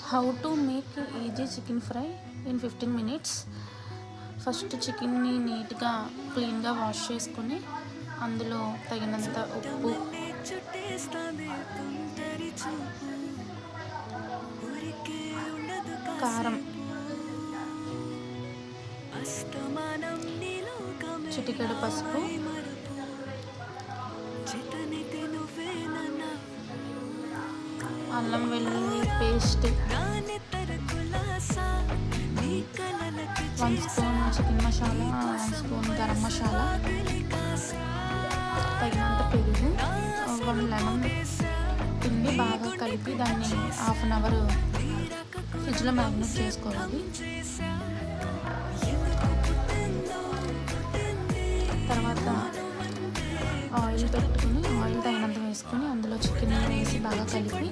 How to make easy chicken fry in 15 minutes. First చికెన్ని నీట్గా క్లీన్గా వాష్ చేసుకొని అందులో తగినంత ఉప్పు, కారం, చిటికెడు పసుపు, అల్లం వెల్లుల్లి paste, 1 spoon chicken masala, 1 spoon garam masala, తగినంత పెరుగు, 1 లెమన్ పిండి బాగా కలిపి దాన్ని హాఫ్ అన్ అవర్ ఫ్రిడ్జ్లో మ్యారినేట్ చేసుకోవాలి. తర్వాత ఆయిల్ పెట్టుకుని ఆయిల్ తగినంత వేసుకుని అందులో చికెన్ వేసి బాగా కలిపి